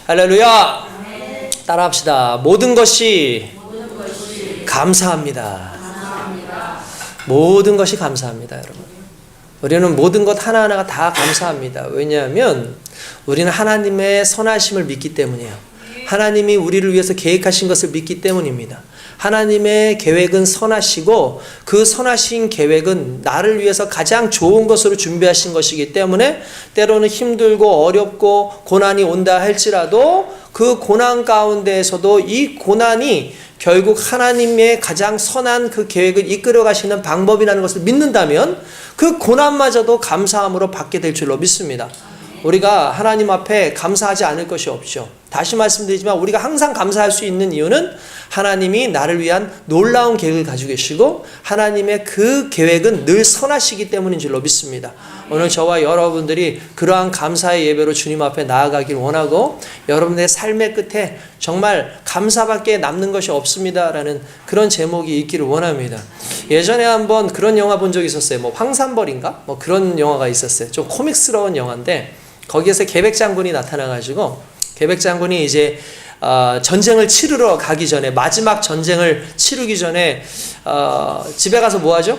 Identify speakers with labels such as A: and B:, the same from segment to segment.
A: 할렐루야. 따라합시다. 모든 것이 감사합니다. 모든 것이 감사합니다, 여러분. 우리는 모든 것 하나하나가 다 감사합니다. 왜냐하면 우리는 하나님의 선하심을 믿기 때문이에요. 하나님이 우리를 위해서 계획하신 것을 믿기 때문입니다. 하나님의 계획은 선하시고 그 선하신 계획은 나를 위해서 가장 좋은 것으로 준비하신 것이기 때문에 때로는 힘들고 어렵고 고난이 온다 할지라도 그 고난 가운데에서도 이 고난이 결국 하나님의 가장 선한 그 계획을 이끌어 가시는 방법이라는 것을 믿는다면 그 고난마저도 감사함으로 받게 될 줄로 믿습니다. 우리가 하나님 앞에 감사하지 않을 것이 없죠. 다시 말씀드리지만 우리가 항상 감사할 수 있는 이유는 하나님이 나를 위한 놀라운 계획을 가지고 계시고 하나님의 그 계획은 늘 선하시기 때문인 줄로 믿습니다. 오늘 저와 여러분들이 그러한 감사의 예배로 주님 앞에 나아가길 원하고 여러분의 삶의 끝에 정말 감사밖에 남는 것이 없습니다라는 그런 제목이 있기를 원합니다. 예전에 한번 그런 영화 본 적이 있었어요. 뭐 황산벌인가? 뭐 그런 영화가 있었어요. 좀 코믹스러운 영화인데 거기에서 계백장군이 나타나가지고 계백장군이 이제 전쟁을 치르러 가기 전에 마지막 전쟁을 치르기 전에 집에 가서 뭐 하죠?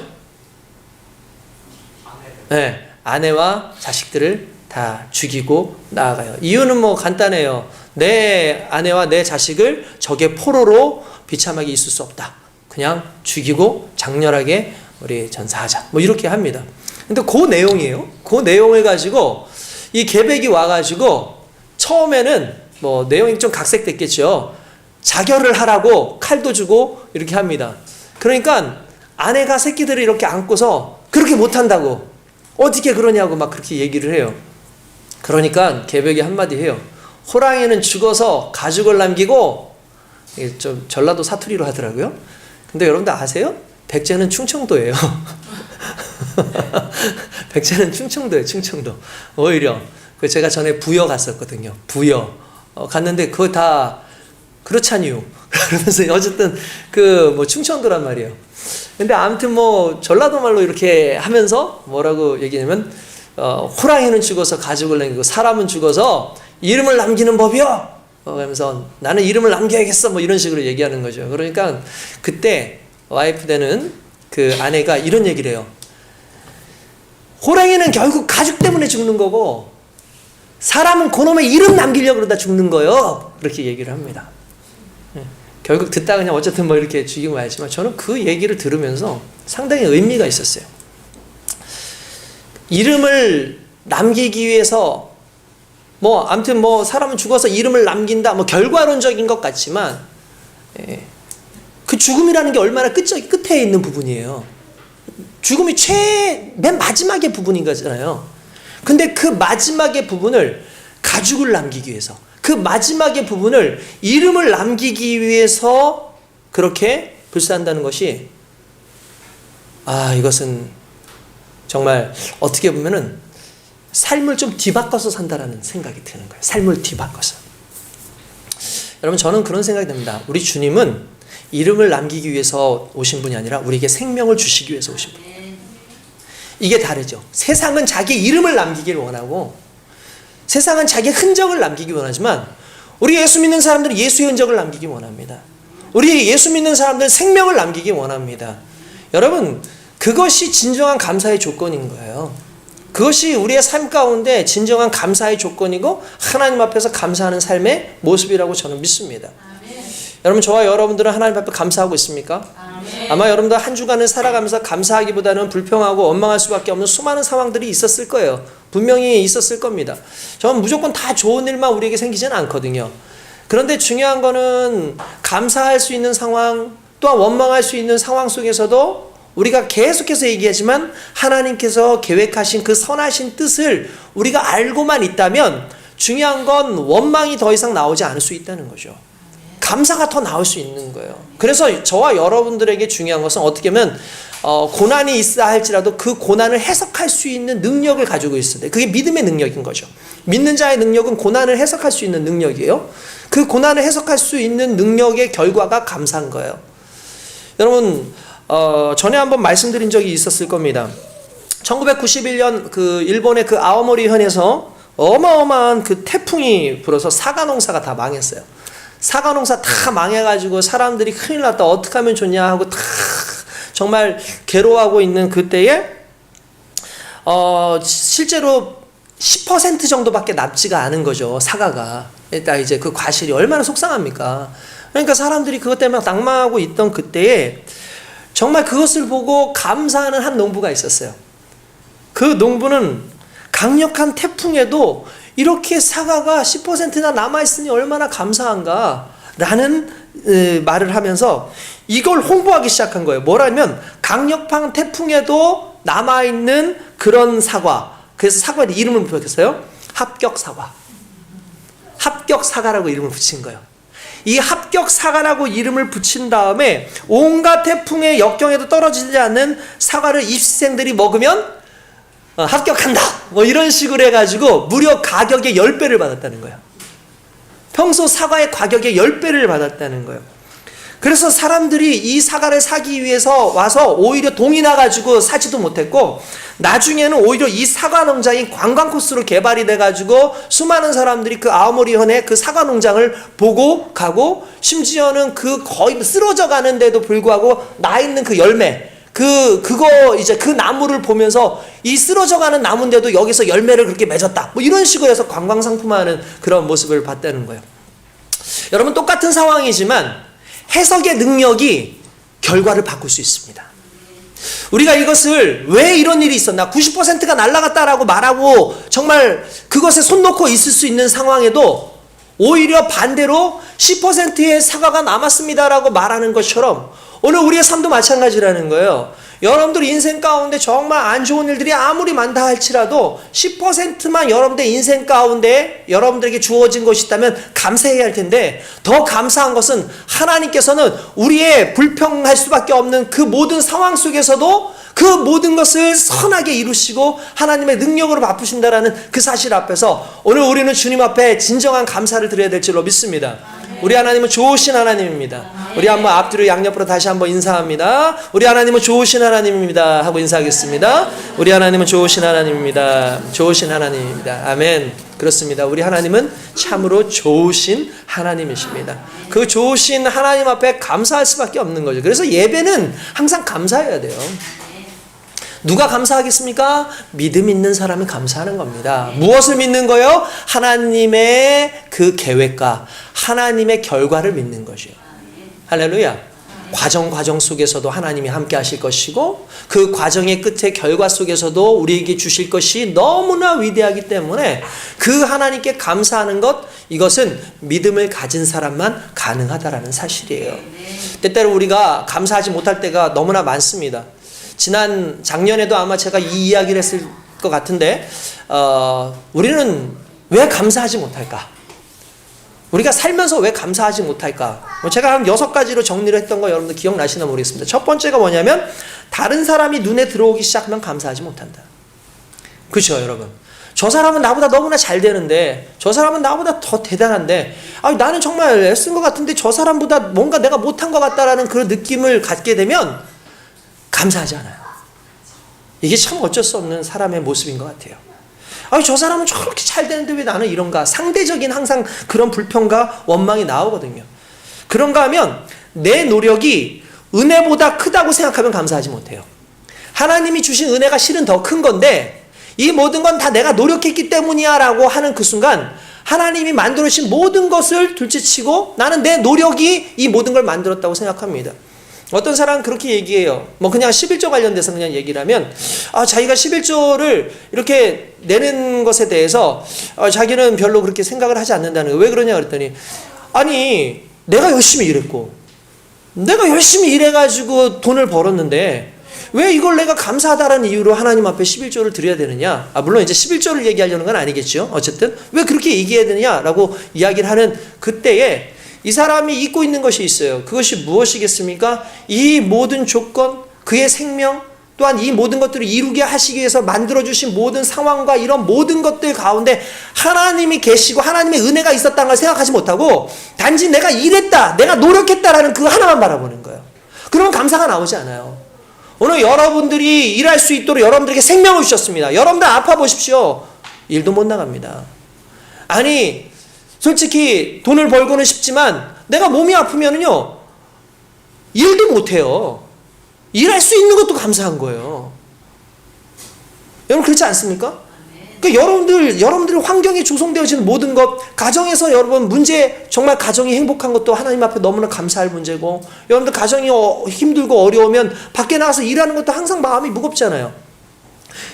A: 네, 아내와 자식들을 다 죽이고 나아가요. 이유는 뭐 간단해요. 내 아내와 내 자식을 적의 포로로 비참하게 있을 수 없다. 그냥 죽이고 장렬하게 우리 전사하자. 뭐 이렇게 합니다. 근데 그 내용이에요. 그 내용을 가지고 이 계백이 와가지고 처음에는 뭐 내용이 좀 각색됐겠죠. 자결을 하라고 칼도 주고 이렇게 합니다. 그러니까 아내가 새끼들을 이렇게 안고서 그렇게 못한다고 어떻게 그러냐고 막 그렇게 얘기를 해요. 그러니까 계백이 한마디 해요. 호랑이는 죽어서 가죽을 남기고, 좀 전라도 사투리로 하더라고요. 근데 여러분들 아세요? 백제는 충청도예요. 백제는 충청도예요. 충청도. 오히려 제가 전에 부여 갔었거든요. 부여 갔는데 그거 다 그렇잖요. 그러면서 어쨌든 그 뭐 충청도란 말이에요. 근데 아무튼 뭐 전라도 말로 이렇게 하면서 뭐라고 얘기하냐면 호랑이는 죽어서 가죽을 남기고 사람은 죽어서 이름을 남기는 법이요. 그러면서 나는 이름을 남겨야겠어. 뭐 이런 식으로 얘기하는 거죠. 그러니까 그때 와이프 되는 그 아내가 이런 얘기를 해요. 호랑이는 결국 가죽 때문에 죽는 거고 사람은 그놈의 이름 남기려고 그러다 죽는 거요. 그렇게 얘기를 합니다. 결국 듣다 그냥 어쨌든 뭐 이렇게 죽이고 말지만 저는 그 얘기를 들으면서 상당히 의미가 있었어요. 이름을 남기기 위해서 뭐 아무튼 뭐 사람은 죽어서 이름을 남긴다 뭐 결과론적인 것 같지만 그 죽음이라는 게 얼마나 끝에 있는 부분이에요. 죽음이 맨 마지막의 부분인 거잖아요. 근데 그 마지막의 부분을 가죽을 남기기 위해서 그 마지막의 부분을 이름을 남기기 위해서 그렇게 불사한다는 것이 이것은 정말 어떻게 보면은 삶을 좀 뒤바꿔서 산다라는 생각이 드는 거예요. 삶을 뒤바꿔서. 여러분 저는 그런 생각이 듭니다. 우리 주님은 이름을 남기기 위해서 오신 분이 아니라 우리에게 생명을 주시기 위해서 오신 분이에요. 이게 다르죠. 세상은 자기 이름을 남기기를 원하고 세상은 자기 흔적을 남기기 원하지만 우리 예수 믿는 사람들은 예수의 흔적을 남기기 원합니다. 우리 예수 믿는 사람들은 생명을 남기기 원합니다. 여러분 그것이 진정한 감사의 조건인 거예요. 그것이 우리의 삶 가운데 진정한 감사의 조건이고 하나님 앞에서 감사하는 삶의 모습이라고 저는 믿습니다. 여러분 저와 여러분들은 하나님 앞에 감사하고 있습니까? 아마 여러분들 한 주간을 살아가면서 감사하기보다는 불평하고 원망할 수밖에 없는 수많은 상황들이 있었을 거예요. 분명히 있었을 겁니다. 저는 무조건 다 좋은 일만 우리에게 생기지는 않거든요. 그런데 중요한 거는 감사할 수 있는 상황 또한 원망할 수 있는 상황 속에서도 우리가 계속해서 얘기하지만 하나님께서 계획하신 그 선하신 뜻을 우리가 알고만 있다면 중요한 건 원망이 더 이상 나오지 않을 수 있다는 거죠. 감사가 더 나올 수 있는 거예요. 그래서 저와 여러분들에게 중요한 것은 어떻게 보면 고난이 있어 할지라도 그 고난을 해석할 수 있는 능력을 가지고 있어야 돼요. 그게 믿음의 능력인 거죠. 믿는 자의 능력은 고난을 해석할 수 있는 능력이에요. 그 고난을 해석할 수 있는 능력의 결과가 감사한 거예요. 여러분 전에 한번 말씀드린 적이 있었을 겁니다. 1991년 그 일본의 그 아오모리 현에서 어마어마한 그 태풍이 불어서 사과 농사가 다 망했어요. 사과 농사 다 망해가지고 사람들이 큰일 났다, 어떻게 하면 좋냐 하고 다 정말 괴로워하고 있는 그때에 실제로 10% 정도밖에 남지가 않은 거죠, 사과가. 일단 이제 그 과실이 얼마나 속상합니까? 그러니까 사람들이 그것 때문에 낙망하고 있던 그때에 정말 그것을 보고 감사하는 한 농부가 있었어요. 그 농부는 강력한 태풍에도 이렇게 사과가 10%나 남아있으니 얼마나 감사한가 라는 말을 하면서 이걸 홍보하기 시작한 거예요. 뭐라면 강력한 태풍에도 남아있는 그런 사과. 그래서 사과에 이름을 붙였어요. 합격사과. 합격사과라고 이름을 붙인 거예요. 이 합격사과라고 이름을 붙인 다음에 온갖 태풍의 역경에도 떨어지지 않는 사과를 입시생들이 먹으면 합격한다, 뭐 이런 식으로 해가지고 무려 가격의 10배를 받았다는 거예요. 평소 사과의 가격의 10배를 받았다는 거예요. 그래서 사람들이 이 사과를 사기 위해서 와서 오히려 동이 나가지고 사지도 못했고, 나중에는 오히려 이 사과 농장이 관광 코스로 개발이 돼가지고 수많은 사람들이 그 아오모리현의 그 사과 농장을 보고 가고, 심지어는 그 거의 쓰러져 가는데도 불구하고 나 있는 그 열매, 그거 이제 그 나무를 보면서 이 쓰러져 가는 나무인데도 여기서 열매를 그렇게 맺었다, 뭐 이런 식으로 해서 관광 상품화하는 그런 모습을 봤다는 거예요. 여러분, 똑같은 상황이지만 해석의 능력이 결과를 바꿀 수 있습니다. 우리가 이것을 왜 이런 일이 있었나, 90%가 날아갔다라고 말하고 정말 그것에 손 놓고 있을 수 있는 상황에도 오히려 반대로 10%의 사과가 남았습니다라고 말하는 것처럼 오늘 우리의 삶도 마찬가지라는 거예요. 여러분들 인생 가운데 정말 안 좋은 일들이 아무리 많다 할지라도 10%만 여러분들 인생 가운데 여러분들에게 주어진 것이 있다면 감사해야 할 텐데, 더 감사한 것은 하나님께서는 우리의 불평할 수밖에 없는 그 모든 상황 속에서도 그 모든 것을 선하게 이루시고 하나님의 능력으로 바쁘신다라는 그 사실 앞에서 오늘 우리는 주님 앞에 진정한 감사를 드려야 될 줄로 믿습니다. 우리 하나님은 좋으신 하나님입니다. 우리 한번 앞뒤로 양옆으로 다시 한번 인사합니다. 우리 하나님은 좋으신 하나님입니다 하고 인사하겠습니다. 우리 하나님은 좋으신 하나님입니다. 좋으신 하나님입니다. 아멘. 그렇습니다. 우리 하나님은 참으로 좋으신 하나님이십니다. 그 좋으신 하나님 앞에 감사할 수밖에 없는 거죠. 그래서 예배는 항상 감사해야 돼요. 누가 감사하겠습니까? 믿음 있는 사람이 감사하는 겁니다. 무엇을 믿는 거예요? 하나님의 그 계획과 하나님의 결과를 믿는 거죠. 할렐루야. 과정 속에서도 하나님이 함께 하실 것이고, 그 과정의 끝에 결과 속에서도 우리에게 주실 것이 너무나 위대하기 때문에 그 하나님께 감사하는 것, 이것은 믿음을 가진 사람만 가능하다라는 사실이에요. 때때로 우리가 감사하지 못할 때가 너무나 많습니다. 작년에도 아마 제가 이 이야기를 했을 것 같은데, 우리는 왜 감사하지 못할까? 우리가 살면서 왜 감사하지 못할까? 제가 한 6가지로 정리를 했던 거 여러분들 기억나시나 모르겠습니다. 첫 번째가 뭐냐면, 다른 사람이 눈에 들어오기 시작하면 감사하지 못한다. 그렇죠, 여러분? 저 사람은 나보다 너무나 잘 되는데, 저 사람은 나보다 더 대단한데, 나는 정말 애쓴 것 같은데 저 사람보다 뭔가 내가 못한 것 같다라는 그런 느낌을 갖게 되면 감사하지 않아요. 이게 참 어쩔 수 없는 사람의 모습인 것 같아요. 저 사람은 저렇게 잘 되는데 왜 나는 이런가? 상대적인 항상 그런 불평과 원망이 나오거든요. 그런가 하면 내 노력이 은혜보다 크다고 생각하면 감사하지 못해요. 하나님이 주신 은혜가 실은 더 큰 건데, 이 모든 건 다 내가 노력했기 때문이야 라고 하는 그 순간 하나님이 만들어주신 모든 것을 둘째치고 나는 내 노력이 이 모든 걸 만들었다고 생각합니다. 어떤 사람은 그렇게 얘기해요. 그냥 11조 관련돼서 그냥 얘기를 하면, 자기가 11조를 이렇게 내는 것에 대해서 자기는 별로 그렇게 생각을 하지 않는다는 거예요. 왜 그러냐 그랬더니, 아니 내가 열심히 일했고 내가 열심히 일해가지고 돈을 벌었는데 왜 이걸 내가 감사하다라는 이유로 하나님 앞에 11조를 드려야 되느냐? 물론 이제 11조를 얘기하려는 건 아니겠죠. 어쨌든 왜 그렇게 얘기해야 되느냐라고 이야기를 하는 그때에 이 사람이 잊고 있는 것이 있어요. 그것이 무엇이겠습니까? 이 모든 조건, 그의 생명, 또한 이 모든 것들을 이루게 하시기 위해서 만들어주신 모든 상황과 이런 모든 것들 가운데 하나님이 계시고 하나님의 은혜가 있었다는 걸 생각하지 못하고 단지 내가 일했다, 내가 노력했다라는 그 하나만 바라보는 거예요. 그러면 감사가 나오지 않아요. 오늘 여러분들이 일할 수 있도록 여러분들에게 생명을 주셨습니다. 여러분들 아파 보십시오. 일도 못 나갑니다. 아니 솔직히 돈을 벌고는 싶지만 내가 몸이 아프면은요 일도 못해요. 일할 수 있는 것도 감사한 거예요. 여러분 그렇지 않습니까? 그러니까 여러분들의 환경이 조성되어지는 모든 것, 가정에서 여러분 문제, 정말 가정이 행복한 것도 하나님 앞에 너무나 감사할 문제고, 여러분들 가정이 힘들고 어려우면 밖에 나가서 일하는 것도 항상 마음이 무겁잖아요.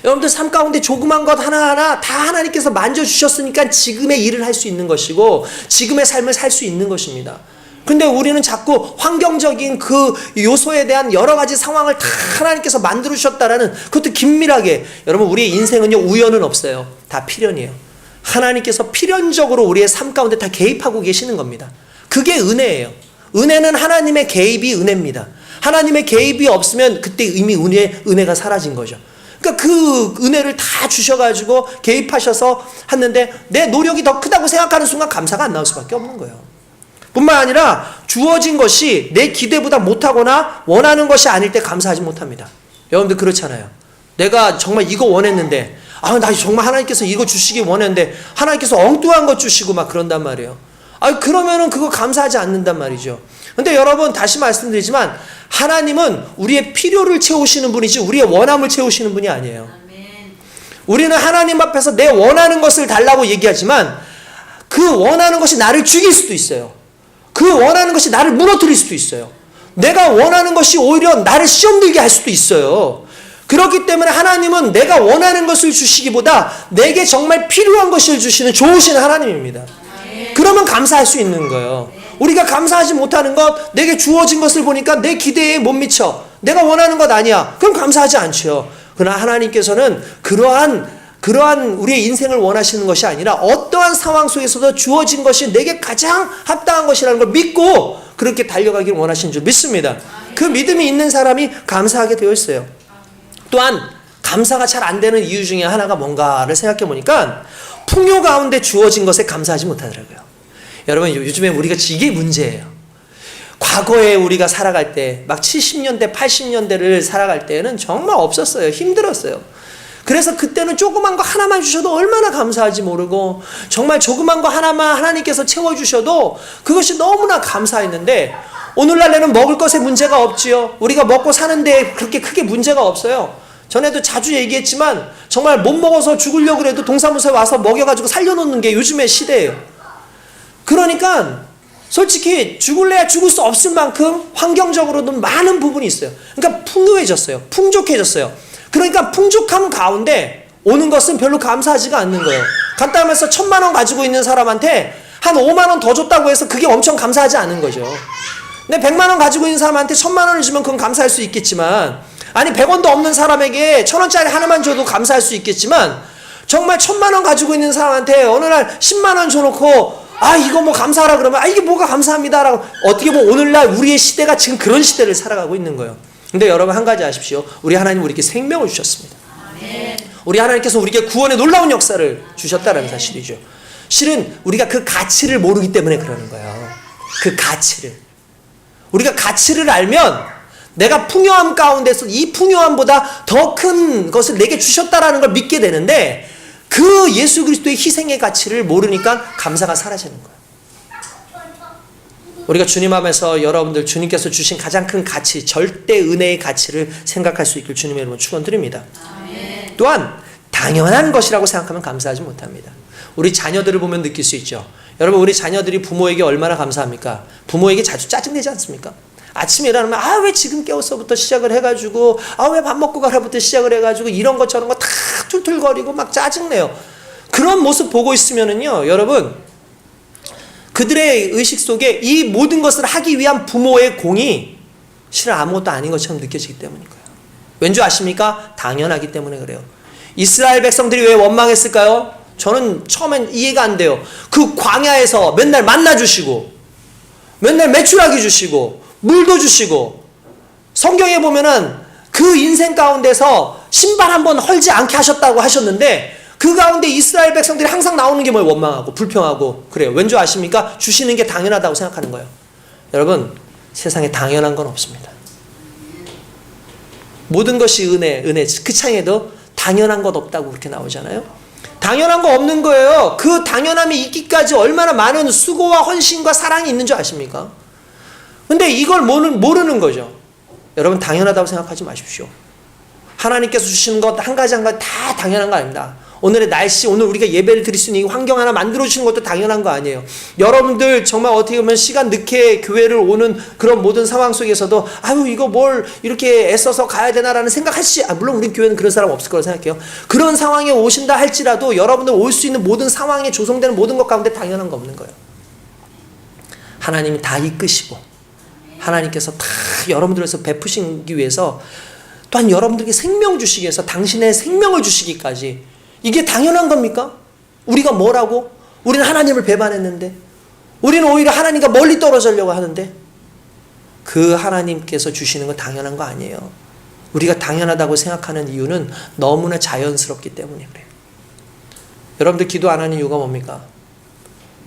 A: 여러분들 삶 가운데 조그만 것 하나하나 다 하나님께서 만져주셨으니까 지금의 일을 할 수 있는 것이고 지금의 삶을 살 수 있는 것입니다. 근데 우리는 자꾸 환경적인 그 요소에 대한 여러 가지 상황을 다 하나님께서 만들어 주셨다라는, 그것도 긴밀하게, 여러분 우리의 인생은요 우연은 없어요. 다 필연이에요. 하나님께서 필연적으로 우리의 삶 가운데 다 개입하고 계시는 겁니다. 그게 은혜예요. 은혜는 하나님의 개입이 은혜입니다. 하나님의 개입이 없으면 그때 이미 은혜가 사라진 거죠. 그러니까 그 은혜를 다 주셔가지고 개입하셔서 했는데 내 노력이 더 크다고 생각하는 순간 감사가 안 나올 수밖에 없는 거예요. 뿐만 아니라 주어진 것이 내 기대보다 못하거나 원하는 것이 아닐 때 감사하지 못합니다. 여러분들 그렇잖아요. 내가 정말 이거 원했는데 나 정말 하나님께서 이거 주시기 원했는데 하나님께서 엉뚱한 것 주시고 막 그런단 말이에요. 그러면은 그거 감사하지 않는단 말이죠. 근데 여러분 다시 말씀드리지만 하나님은 우리의 필요를 채우시는 분이지 우리의 원함을 채우시는 분이 아니에요. 우리는 하나님 앞에서 내 원하는 것을 달라고 얘기하지만 그 원하는 것이 나를 죽일 수도 있어요. 그 원하는 것이 나를 무너뜨릴 수도 있어요. 내가 원하는 것이 오히려 나를 시험 들게 할 수도 있어요. 그렇기 때문에 하나님은 내가 원하는 것을 주시기보다 내게 정말 필요한 것을 주시는 좋으신 하나님입니다. 그러면 감사할 수 있는 거예요. 우리가 감사하지 못하는 것, 내게 주어진 것을 보니까 내 기대에 못 미쳐, 내가 원하는 것 아니야, 그럼 감사하지 않죠. 그러나 하나님께서는 그러한 우리의 인생을 원하시는 것이 아니라 어떠한 상황 속에서도 주어진 것이 내게 가장 합당한 것이라는 걸 믿고 그렇게 달려가기를 원하시는 줄 믿습니다. 그 믿음이 있는 사람이 감사하게 되어 있어요. 또한 감사가 잘 안 되는 이유 중에 하나가 뭔가를 생각해 보니까 풍요 가운데 주어진 것에 감사하지 못하더라고요. 여러분 요즘에 우리가 이게 문제예요. 과거에 우리가 살아갈 때 막 70년대 80년대를 살아갈 때는 정말 없었어요. 힘들었어요. 그래서 그때는 조그만 거 하나만 주셔도 얼마나 감사할지 모르고 정말 조그만 거 하나만 하나님께서 채워주셔도 그것이 너무나 감사했는데 오늘날에는 먹을 것에 문제가 없지요. 우리가 먹고 사는데 그렇게 크게 문제가 없어요. 전에도 자주 얘기했지만 정말 못 먹어서 죽으려고 해도 동사무소에 와서 먹여가지고 살려놓는 게 요즘의 시대예요. 그러니까 솔직히 죽을래야 죽을 수 없을 만큼 환경적으로도 많은 부분이 있어요. 그러니까 풍요해졌어요. 풍족해졌어요. 그러니까 풍족함 가운데 오는 것은 별로 감사하지가 않는 거예요. 간단히 말해서 1,000만 원 가지고 있는 사람한테 한 5만 원 더 줬다고 해서 그게 엄청 감사하지 않은 거죠. 근데 100만 원 가지고 있는 사람한테 1,000만 원을 주면 그건 감사할 수 있겠지만, 아니 100원도 없는 사람에게 1,000원짜리 하나만 줘도 감사할 수 있겠지만, 정말 1,000만 원 가지고 있는 사람한테 어느 날 10만 원 줘놓고 이거 뭐 감사하라 그러면 이게 뭐가 감사합니다라고, 어떻게 보면 오늘날 우리의 시대가 지금 그런 시대를 살아가고 있는 거예요. 근데 여러분 한 가지 아십시오. 우리 하나님 우리에게 생명을 주셨습니다. 우리 하나님께서 우리에게 구원의 놀라운 역사를 주셨다는 사실이죠. 실은 우리가 그 가치를 모르기 때문에 그러는 거예요. 그 가치를. 우리가 가치를 알면 내가 풍요함 가운데서 이 풍요함보다 더 큰 것을 내게 주셨다라는 걸 믿게 되는데, 그 예수 그리스도의 희생의 가치를 모르니까 감사가 사라지는 거예요. 우리가 주님 앞에서 여러분들 주님께서 주신 가장 큰 가치, 절대 은혜의 가치를 생각할 수 있길 주님의 이름으로 축원드립니다. 또한 당연한 것이라고 생각하면 감사하지 못합니다. 우리 자녀들을 보면 느낄 수 있죠. 여러분 우리 자녀들이 부모에게 얼마나 감사합니까? 부모에게 자주 짜증내지 않습니까? 아침에 일어나면 왜 지금 깨웠어부터 시작을 해가지고 왜 밥 먹고 가라부터 시작을 해가지고 이런 것 저런 거 다 툴툴거리고 막 짜증내요. 그런 모습 보고 있으면은요 여러분, 그들의 의식 속에 이 모든 것을 하기 위한 부모의 공이 실은 아무것도 아닌 것처럼 느껴지기 때문인 거예요. 왠지 아십니까? 당연하기 때문에 그래요. 이스라엘 백성들이 왜 원망했을까요? 저는 처음엔 이해가 안 돼요. 그 광야에서 맨날 만나 주시고 맨날 메추라기 주시고 물도 주시고, 성경에 보면은 그 인생 가운데서 신발 한번 헐지 않게 하셨다고 하셨는데, 그 가운데 이스라엘 백성들이 항상 나오는 게 뭐예요? 원망하고 불평하고 그래요. 왠지 아십니까? 주시는 게 당연하다고 생각하는 거예요. 여러분 세상에 당연한 건 없습니다. 모든 것이 은혜, 그 창에도 당연한 것 없다고 그렇게 나오잖아요. 당연한 거 없는 거예요. 그 당연함이 있기까지 얼마나 많은 수고와 헌신과 사랑이 있는 줄 아십니까? 근데 이걸 모르는 거죠. 여러분, 당연하다고 생각하지 마십시오. 하나님께서 주시는 것 한 가지 한 가지 다 당연한 거 아닙니다. 오늘의 날씨, 오늘 우리가 예배를 드릴 수 있는 이 환경 하나 만들어주시는 것도 당연한 거 아니에요. 여러분들 정말 어떻게 보면 시간 늦게 교회를 오는 그런 모든 상황 속에서도 아유 이거 뭘 이렇게 애써서 가야 되나라는 생각하시지, 물론 우리 교회는 그런 사람 없을 거라고 생각해요. 그런 상황에 오신다 할지라도 여러분들 올 수 있는 모든 상황에 조성되는 모든 것 가운데 당연한 거 없는 거예요. 하나님이 다 이끄시고 하나님께서 다 여러분들에서 베푸시기 위해서, 또한 여러분들에게 생명 주시기 위해서 당신의 생명을 주시기까지, 이게 당연한 겁니까? 우리가 뭐라고? 우리는 하나님을 배반했는데, 우리는 오히려 하나님과 멀리 떨어지려고 하는데, 그 하나님께서 주시는 건 당연한 거 아니에요. 우리가 당연하다고 생각하는 이유는 너무나 자연스럽기 때문에 그래요. 여러분들 기도 안 하는 이유가 뭡니까?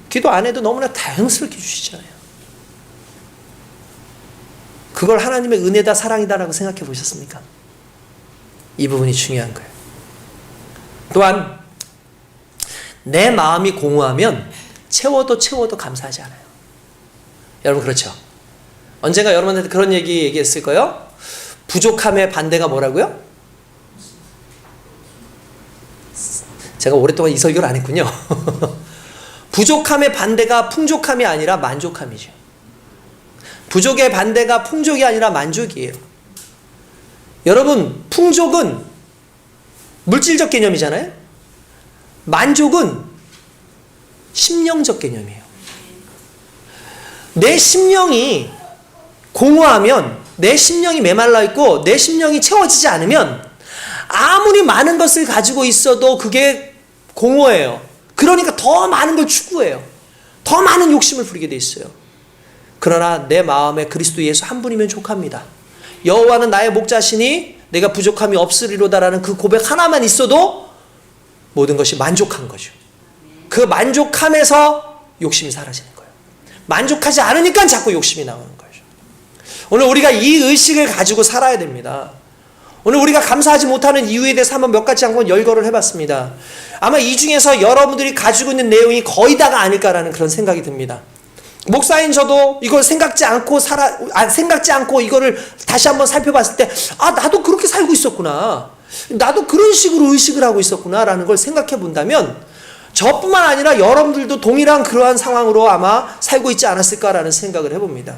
A: 기도 안 해도 너무나 자연스럽게 주시잖아요. 그걸 하나님의 은혜다 사랑이다라고 생각해 보셨습니까? 이 부분이 중요한 거예요. 또한 내 마음이 공허하면 채워도 감사하지 않아요. 여러분 그렇죠? 언젠가 여러분한테 그런 얘기했을 거예요. 부족함의 반대가 뭐라고요? 제가 오랫동안 이 설교를 안 했군요. 부족함의 반대가 풍족함이 아니라 만족함이죠. 부족의 반대가 풍족이 아니라 만족이에요. 여러분, 풍족은 물질적 개념이잖아요. 만족은 심령적 개념이에요. 내 심령이 공허하면, 내 심령이 메말라 있고 내 심령이 채워지지 않으면 아무리 많은 것을 가지고 있어도 그게 공허해요. 그러니까 더 많은 걸 추구해요. 더 많은 욕심을 부리게 돼 있어요. 그러나 내 마음에 그리스도 예수 한 분이면 족합니다. 여호와는 나의 목자시니 내가 부족함이 없으리로다라는 그 고백 하나만 있어도 모든 것이 만족한 거죠. 그 만족함에서 욕심이 사라지는 거예요. 만족하지 않으니까 자꾸 욕심이 나오는 거죠. 오늘 우리가 이 의식을 가지고 살아야 됩니다. 오늘 우리가 감사하지 못하는 이유에 대해서 한번 몇 가지 한번 열거를 해봤습니다. 아마 이 중에서 여러분들이 가지고 있는 내용이 거의 다가 아닐까라는 그런 생각이 듭니다. 목사인 저도 이걸 생각지 않고 이거를 다시 한번 살펴봤을 때, 나도 그렇게 살고 있었구나. 나도 그런 식으로 의식을 하고 있었구나. 라는 걸 생각해 본다면, 저뿐만 아니라 여러분들도 동일한 그러한 상황으로 아마 살고 있지 않았을까라는 생각을 해봅니다.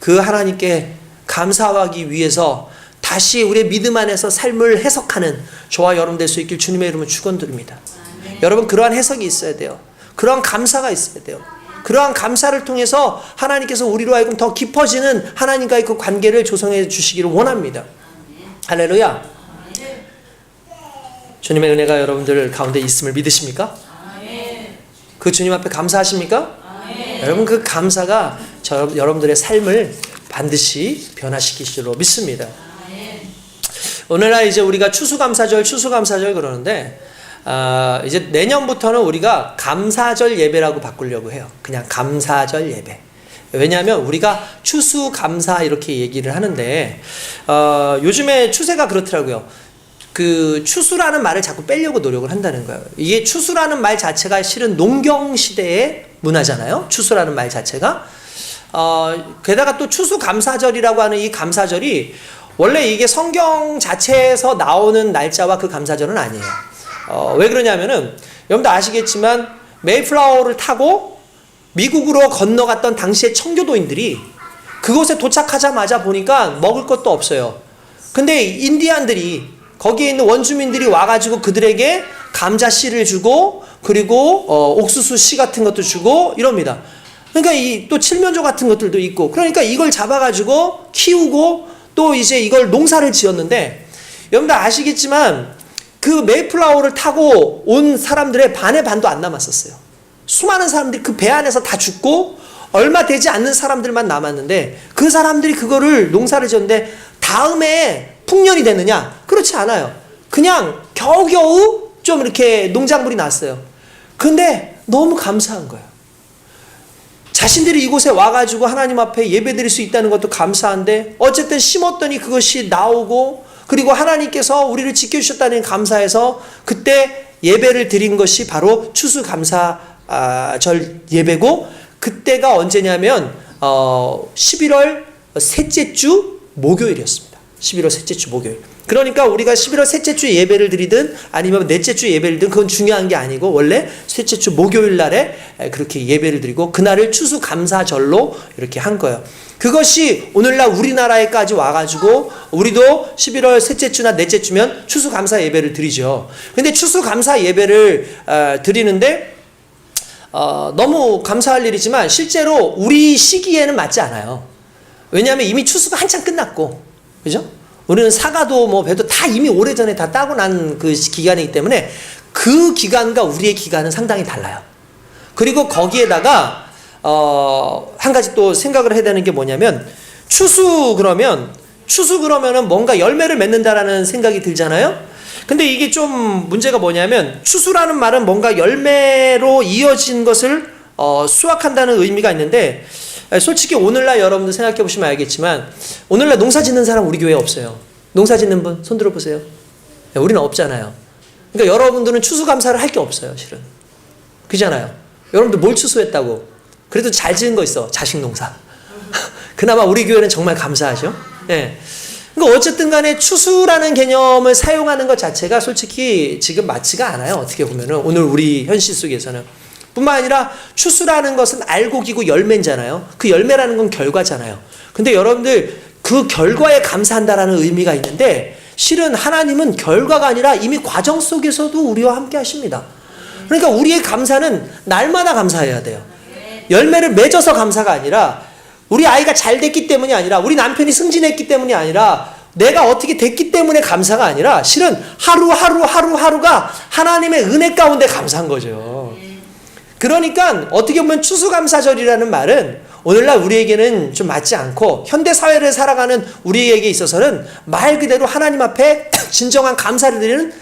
A: 그 하나님께 감사하기 위해서 다시 우리의 믿음 안에서 삶을 해석하는 저와 여러분 될 수 있길 주님의 이름으로 축원드립니다. 여러분, 그러한 해석이 있어야 돼요. 그러한 감사가 있어야 돼요. 그러한 감사를 통해서 하나님께서 우리로 하여금 더 깊어지는 하나님과의 그 관계를 조성해 주시기를 원합니다. 할렐루야. 주님의 은혜가 여러분들 가운데 있음을 믿으십니까? 그 주님 앞에 감사하십니까? 여러분, 그 감사가 여러분들의 삶을 반드시 변화시킬 줄로 믿습니다. 오늘날 이제 우리가 추수감사절 그러는데, 이제 내년부터는 우리가 감사절 예배라고 바꾸려고 해요. 그냥 감사절 예배. 왜냐하면 우리가 추수감사 이렇게 얘기를 하는데, 요즘에 추세가 그렇더라고요. 그 추수라는 말을 자꾸 빼려고 노력을 한다는 거예요. 이게 추수라는 말 자체가 실은 농경시대의 문화잖아요. 추수라는 말 자체가. 게다가 또 추수감사절이라고 하는 이 감사절이 원래 이게 성경 자체에서 나오는 날짜와 그 감사절은 아니에요. 왜 그러냐면은 여러분도 아시겠지만 메이플라워를 타고 미국으로 건너갔던 당시의 청교도인들이 그곳에 도착하자마자 보니까 먹을 것도 없어요. 근데 인디안들이, 거기에 있는 원주민들이 와가지고 그들에게 감자 씨를 주고, 그리고 옥수수 씨 같은 것도 주고 이럽니다. 그러니까 또 칠면조 같은 것들도 있고, 그러니까 이걸 잡아가지고 키우고 또 이제 이걸 농사를 지었는데, 여러분들 아시겠지만 그 메이플라워를 타고 온 사람들의 반의 반도 안 남았었어요. 수많은 사람들이 그 배 안에서 다 죽고 얼마 되지 않는 사람들만 남았는데, 그 사람들이 그거를 농사를 지었는데 다음에 풍년이 됐느냐? 그렇지 않아요. 그냥 겨우겨우 좀 이렇게 농작물이 났어요. 근데 너무 감사한 거예요. 자신들이 이곳에 와가지고 하나님 앞에 예배드릴 수 있다는 것도 감사한데, 어쨌든 심었더니 그것이 나오고, 그리고 하나님께서 우리를 지켜주셨다는 감사해서 그때 예배를 드린 것이 바로 추수감사절 예배고, 그때가 언제냐면 11월 셋째 주 목요일이었습니다. 11월 셋째 주 목요일. 그러니까 우리가 11월 셋째 주 예배를 드리든 아니면 넷째 주 예배를 드리든 그건 중요한 게 아니고, 원래 셋째 주 목요일 날에 그렇게 예배를 드리고 그날을 추수감사절로 이렇게 한 거예요. 그것이 오늘날 우리나라에까지 와가지고 우리도 11월 셋째 주나 넷째 주면 추수감사 예배를 드리죠. 근데 추수감사 예배를 드리는데 너무 감사할 일이지만 실제로 우리 시기에는 맞지 않아요. 왜냐하면 이미 추수가 한참 끝났고, 그죠? 우리는 사과도 뭐 배도 다 이미 오래전에 다 따고 난 그 기간이기 때문에 그 기간과 우리의 기간은 상당히 달라요. 그리고 거기에다가 한 가지 또 생각을 해야 되는 게 뭐냐면, 추수 그러면은 뭔가 열매를 맺는다라는 생각이 들잖아요. 근데 이게 좀 문제가 뭐냐면, 추수라는 말은 뭔가 열매로 이어진 것을 수확한다는 의미가 있는데, 솔직히 오늘날 여러분들 생각해 보시면 알겠지만 오늘날 농사 짓는 사람 우리 교회에 없어요. 농사 짓는 분 손 들어 보세요. 우리는 없잖아요. 그러니까 여러분들은 추수감사를 할 게 없어요, 실은. 그잖아요. 여러분들 뭘 추수했다고? 그래도 잘 지은 거 있어. 자식 농사. 그나마 우리 교회는 정말 감사하죠. 네. 그러니까 어쨌든 간에 추수라는 개념을 사용하는 것 자체가 솔직히 지금 맞지가 않아요. 어떻게 보면은 오늘 우리 현실 속에서는. 뿐만 아니라 추수라는 것은 알곡이고 열매잖아요. 그 열매라는 건 결과잖아요. 근데 여러분들 그 결과에 감사한다라는 의미가 있는데, 실은 하나님은 결과가 아니라 이미 과정 속에서도 우리와 함께 하십니다. 그러니까 우리의 감사는 날마다 감사해야 돼요. 열매를 맺어서 감사가 아니라, 우리 아이가 잘 됐기 때문이 아니라, 우리 남편이 승진했기 때문이 아니라, 내가 어떻게 됐기 때문에 감사가 아니라, 실은 하루하루가 하나님의 은혜 가운데 감사한 거죠. 그러니까 어떻게 보면 추수감사절이라는 말은 오늘날 우리에게는 좀 맞지 않고, 현대사회를 살아가는 우리에게 있어서는 말 그대로 하나님 앞에 진정한 감사를 드리는,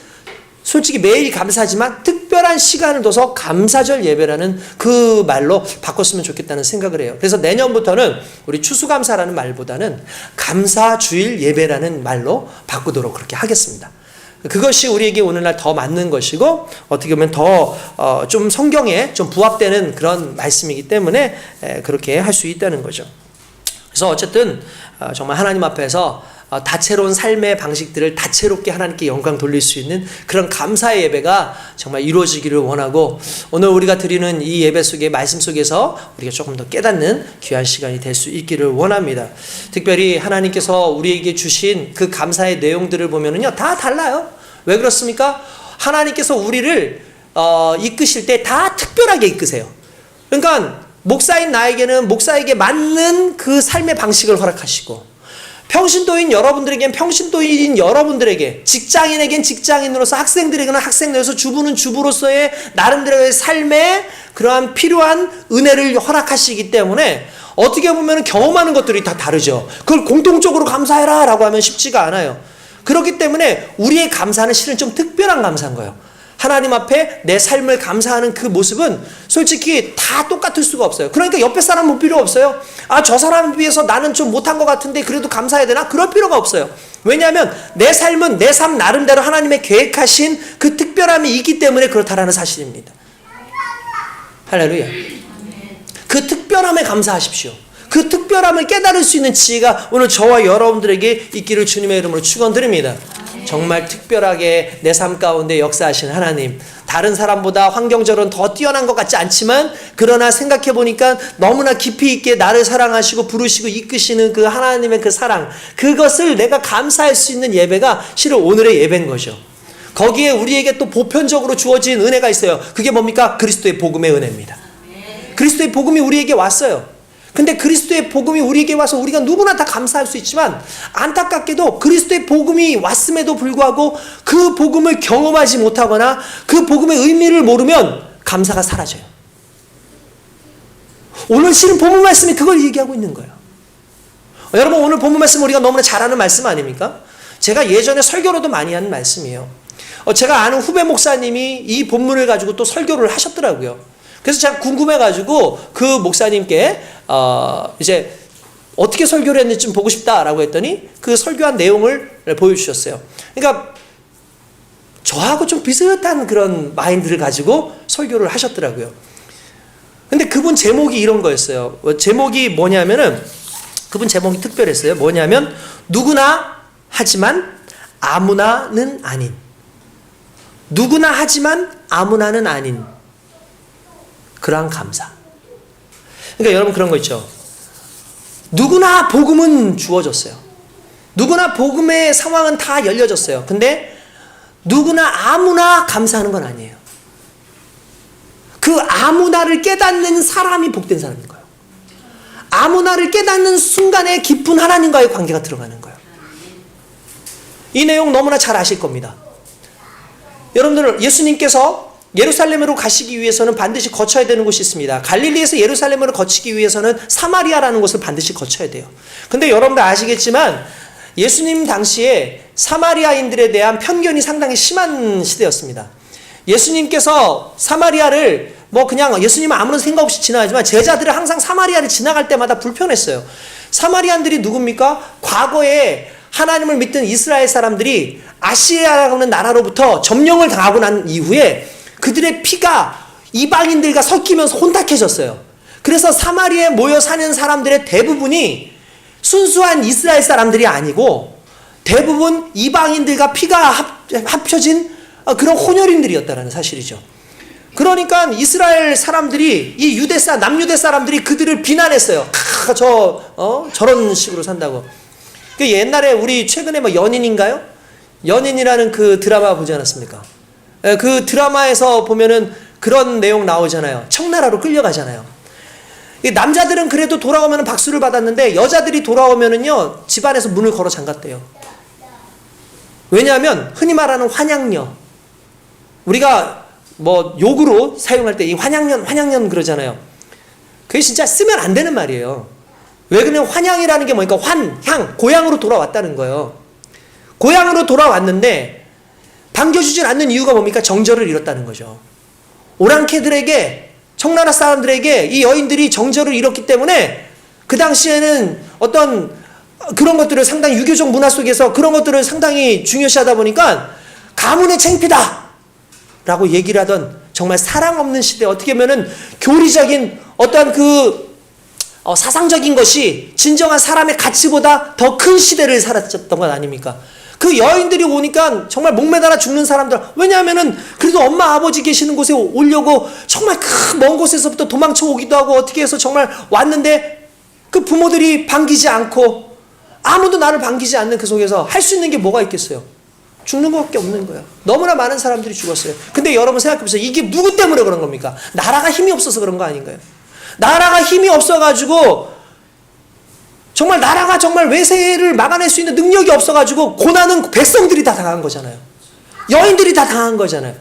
A: 솔직히 매일 감사하지만 특별한 시간을 둬서 감사절 예배라는 그 말로 바꿨으면 좋겠다는 생각을 해요. 그래서 내년부터는 우리 추수감사라는 말보다는 감사주일 예배라는 말로 바꾸도록 그렇게 하겠습니다. 그것이 우리에게 오늘날 더 맞는 것이고, 어떻게 보면 더 좀 성경에 좀 부합되는 그런 말씀이기 때문에 그렇게 할 수 있다는 거죠. 그래서 어쨌든 정말 하나님 앞에서 다채로운 삶의 방식들을 다채롭게 하나님께 영광 돌릴 수 있는 그런 감사의 예배가 정말 이루어지기를 원하고, 오늘 우리가 드리는 이 예배 속에, 말씀 속에서 우리가 조금 더 깨닫는 귀한 시간이 될 수 있기를 원합니다. 특별히 하나님께서 우리에게 주신 그 감사의 내용들을 보면은요, 다 달라요. 왜 그렇습니까? 하나님께서 우리를 이끄실 때 다 특별하게 이끄세요. 그러니까 목사인 나에게는 목사에게 맞는 그 삶의 방식을 허락하시고, 평신도인 여러분들에겐 평신도인 여러분들에게, 직장인에겐 직장인으로서, 학생들에게는 학생으로서, 주부는 주부로서의 나름대로의 삶에 그러한 필요한 은혜를 허락하시기 때문에 어떻게 보면 경험하는 것들이 다 다르죠. 그걸 공통적으로 감사해라 라고 하면 쉽지가 않아요. 그렇기 때문에 우리의 감사는 실은 좀 특별한 감사인 거예요. 하나님 앞에 내 삶을 감사하는 그 모습은 솔직히 다 똑같을 수가 없어요. 그러니까 옆에 사람 볼 필요 없어요. 저 사람에 비해서 나는 좀 못한 것 같은데 그래도 감사해야 되나? 그럴 필요가 없어요. 왜냐하면 내 삶은 내 삶 나름대로 하나님의 계획하신 그 특별함이 있기 때문에 그렇다라는 사실입니다. 할렐루야. 그 특별함에 감사하십시오. 그 특별함을 깨달을 수 있는 지혜가 오늘 저와 여러분들에게 있기를 주님의 이름으로 축원드립니다. 정말 특별하게 내 삶 가운데 역사하신 하나님, 다른 사람보다 환경적으로는 더 뛰어난 것 같지 않지만, 그러나 생각해 보니까 너무나 깊이 있게 나를 사랑하시고 부르시고 이끄시는 그 하나님의 그 사랑, 그것을 내가 감사할 수 있는 예배가 실은 오늘의 예배인 거죠. 거기에 우리에게 또 보편적으로 주어진 은혜가 있어요. 그게 뭡니까? 그리스도의 복음의 은혜입니다. 그리스도의 복음이 우리에게 왔어요. 근데 그리스도의 복음이 우리에게 와서 우리가 누구나 다 감사할 수 있지만, 안타깝게도 그리스도의 복음이 왔음에도 불구하고 그 복음을 경험하지 못하거나 그 복음의 의미를 모르면 감사가 사라져요. 오늘 실은 본문 말씀이 그걸 얘기하고 있는 거예요. 여러분, 오늘 본문 말씀 우리가 너무나 잘 아는 말씀 아닙니까? 제가 예전에 설교로도 많이 하는 말씀이에요. 제가 아는 후배 목사님이 이 본문을 가지고 또 설교를 하셨더라고요. 그래서 제가 궁금해가지고 그 목사님께 이제 어떻게 설교를 했는지 좀 보고 싶다라고 했더니 그 설교한 내용을 보여주셨어요. 그러니까 저하고 좀 비슷한 그런 마인드를 가지고 설교를 하셨더라고요. 근데 그분 제목이 이런 거였어요. 제목이 뭐냐면은, 그분 제목이 특별했어요. 뭐냐면, 누구나 하지만 아무나는 아닌. 누구나 하지만 아무나는 아닌. 그러한 감사. 그러니까 여러분 그런 거 있죠. 누구나 복음은 주어졌어요. 누구나 복음의 상황은 다 열려졌어요. 근데 누구나 아무나 감사하는 건 아니에요. 그 아무나를 깨닫는 사람이 복된 사람인 거예요. 아무나를 깨닫는 순간에 깊은 하나님과의 관계가 들어가는 거예요. 이 내용 너무나 잘 아실 겁니다. 여러분들, 예수님께서 예루살렘으로 가시기 위해서는 반드시 거쳐야 되는 곳이 있습니다. 갈릴리에서 예루살렘으로 거치기 위해서는 사마리아라는 곳을 반드시 거쳐야 돼요. 근데 여러분들 아시겠지만 예수님 당시에 사마리아인들에 대한 편견이 상당히 심한 시대였습니다. 예수님께서 사마리아를 그냥 예수님은 아무런 생각 없이 지나가지만 제자들은 항상 사마리아를 지나갈 때마다 불편했어요. 사마리아인들이 누굽니까? 과거에 하나님을 믿던 이스라엘 사람들이 아시리아라고 하는 나라로부터 점령을 당하고 난 이후에 그들의 피가 이방인들과 섞이면서 혼탁해졌어요. 그래서 사마리아에 모여 사는 사람들의 대부분이 순수한 이스라엘 사람들이 아니고 대부분 이방인들과 피가 합쳐진 그런 혼혈인들이었다는 사실이죠. 그러니까 이스라엘 사람들이 이 남유대 사람들이 그들을 비난했어요. 저런 식으로 산다고. 그 옛날에 우리 최근에 연인인가요? 연인이라는 그 드라마 보지 않았습니까? 그 드라마에서 보면은 그런 내용 나오잖아요. 청나라로 끌려가잖아요. 남자들은 그래도 돌아오면 박수를 받았는데 여자들이 돌아오면은요 집안에서 문을 걸어 잠갔대요. 왜냐하면 흔히 말하는 환양녀, 우리가 욕으로 사용할 때 이 환양년 그러잖아요. 그게 진짜 쓰면 안 되는 말이에요. 왜 그러냐면 환양이라는 게 뭐니까 환향, 고향으로 돌아왔다는 거예요. 고향으로 돌아왔는데 반겨주질 않는 이유가 뭡니까? 정절을 잃었다는 거죠. 오랑캐들에게, 청나라 사람들에게 이 여인들이 정절을 잃었기 때문에 그 당시에는 어떤 그런 것들을 상당히 유교적 문화 속에서 그런 것들을 상당히 중요시하다 보니까 가문의 창피다 라고 얘기를 하던 정말 사랑 없는 시대, 어떻게 보면은 교리적인 어떠한 사상적인 것이 진정한 사람의 가치보다 더 큰 시대를 살았던 것 아닙니까? 그 여인들이 오니까 정말 목매달아 죽는 사람들, 왜냐하면은 그래도 엄마 아버지 계시는 곳에 오려고 정말 그 먼 곳에서부터 도망쳐 오기도 하고 어떻게 해서 정말 왔는데 그 부모들이 반기지 않고 아무도 나를 반기지 않는 그 속에서 할 수 있는 게 뭐가 있겠어요? 죽는 것밖에 없는 거예요. 너무나 많은 사람들이 죽었어요. 근데 여러분 생각해보세요. 이게 누구 때문에 그런 겁니까? 나라가 힘이 없어서 그런 거 아닌가요? 나라가 힘이 없어가지고 정말 나라가 정말 외세를 막아낼 수 있는 능력이 없어가지고 고난은 백성들이 다 당한 거잖아요. 여인들이 다 당한 거잖아요.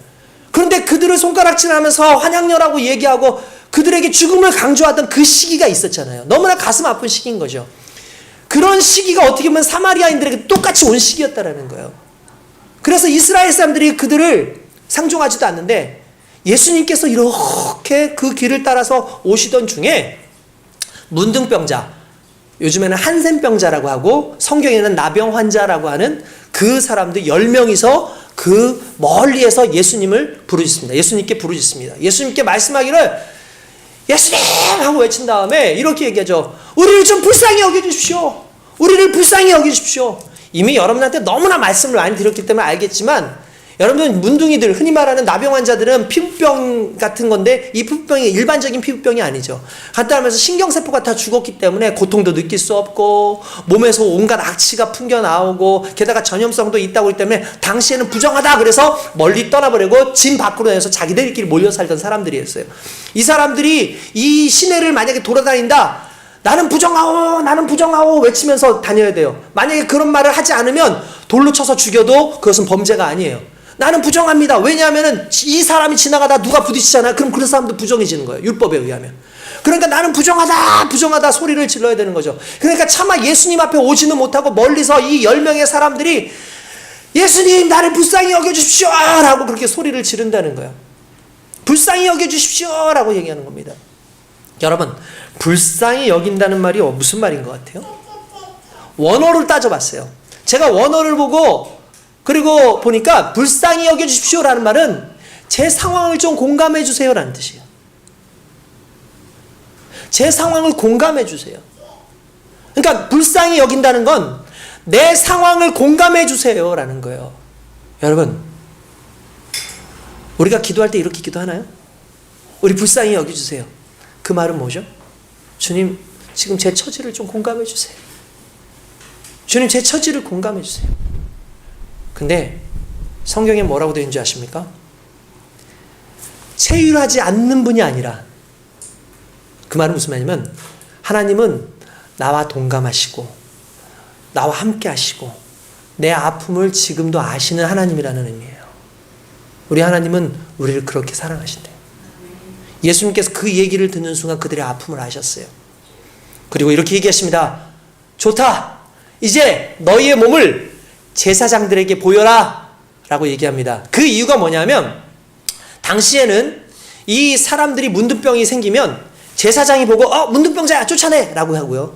A: 그런데 그들을 손가락질하면서 환양녀라고 얘기하고 그들에게 죽음을 강조하던 그 시기가 있었잖아요. 너무나 가슴 아픈 시기인 거죠. 그런 시기가 어떻게 보면 사마리아인들에게 똑같이 온 시기였다라는 거예요. 그래서 이스라엘 사람들이 그들을 상종하지도 않는데 예수님께서 이렇게 그 길을 따라서 오시던 중에 문둥병자, 요즘에는 한센병자라고 하고 성경에는 나병 환자라고 하는 그 사람들 10명이서 그 멀리에서 예수님을 부르짖습니다. 예수님께 부르짖습니다. 예수님께 말씀하기를 예수님! 하고 외친 다음에 이렇게 얘기하죠. 우리를 좀 불쌍히 여겨주십시오. 우리를 불쌍히 여겨주십시오. 이미 여러분한테 너무나 말씀을 많이 드렸기 때문에 알겠지만 여러분 문둥이들, 흔히 말하는 나병 환자들은 피부병 같은 건데 이 피부병이 일반적인 피부병이 아니죠. 간단하면서 신경세포가 다 죽었기 때문에 고통도 느낄 수 없고 몸에서 온갖 악취가 풍겨나오고 게다가 전염성도 있다고 하기 때문에 당시에는 부정하다 그래서 멀리 떠나버리고 진 밖으로 내서 자기들끼리 몰려 살던 사람들이었어요. 이 사람들이 이 시내를 만약에 돌아다닌다, 나는 부정하오 외치면서 다녀야 돼요. 만약에 그런 말을 하지 않으면 돌로 쳐서 죽여도 그것은 범죄가 아니에요. 나는 부정합니다. 왜냐하면 이 사람이 지나가다 누가 부딪히잖아. 그럼 그런 사람도 부정해지는 거예요. 율법에 의하면. 그러니까 나는 부정하다 소리를 질러야 되는 거죠. 그러니까 차마 예수님 앞에 오지는 못하고 멀리서 이 10명의 사람들이 예수님 나를 불쌍히 여겨주십시오 라고 그렇게 소리를 지른다는 거예요. 불쌍히 여겨주십시오 라고 얘기하는 겁니다. 여러분, 불쌍히 여긴다는 말이 무슨 말인 것 같아요? 원어를 따져봤어요. 제가 원어를 보고 그리고 보니까 불쌍히 여겨주십시오라는 말은 제 상황을 좀 공감해 주세요라는 뜻이에요. 제 상황을 공감해 주세요. 그러니까 불쌍히 여긴다는 건 내 상황을 공감해 주세요라는 거예요. 여러분, 우리가 기도할 때 이렇게 기도하나요? 우리 불쌍히 여겨주세요. 그 말은 뭐죠? 주님, 지금 제 처지를 좀 공감해 주세요. 주님, 제 처지를 공감해 주세요. 근데 성경에 뭐라고 되어 있는지 아십니까? 체휼하지 않는 분이 아니라, 그 말은 무슨 말이냐면 하나님은 나와 동감하시고 나와 함께 하시고 내 아픔을 지금도 아시는 하나님이라는 의미예요. 우리 하나님은 우리를 그렇게 사랑하신대요. 예수님께서 그 얘기를 듣는 순간 그들의 아픔을 아셨어요. 그리고 이렇게 얘기하십니다. 좋다. 이제 너희의 몸을 제사장들에게 보여라 라고 얘기합니다. 그 이유가 뭐냐면 당시에는 이 사람들이 문둥병이 생기면 제사장이 보고 문둥병자야 쫓아내 라고 하고요.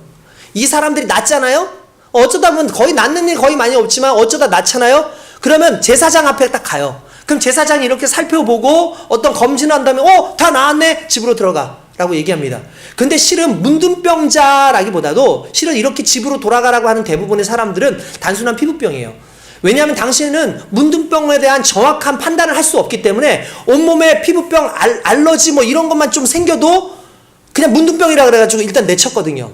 A: 이 사람들이 낫잖아요. 어쩌다 보면 거의 낫는 일 거의 많이 없지만 어쩌다 낫잖아요. 그러면 제사장 앞에 딱 가요. 그럼 제사장이 이렇게 살펴보고 어떤 검진을 한 다음에 다 나았네, 집으로 들어가 라고 얘기합니다. 근데 실은 문둥병자라기보다도 실은 이렇게 집으로 돌아가라고 하는 대부분의 사람들은 단순한 피부병이에요. 왜냐하면 당시에는 문둥병에 대한 정확한 판단을 할 수 없기 때문에 온몸에 피부병, 알러지 뭐 이런 것만 좀 생겨도 그냥 문둥병이라 그래가지고 일단 내쳤거든요.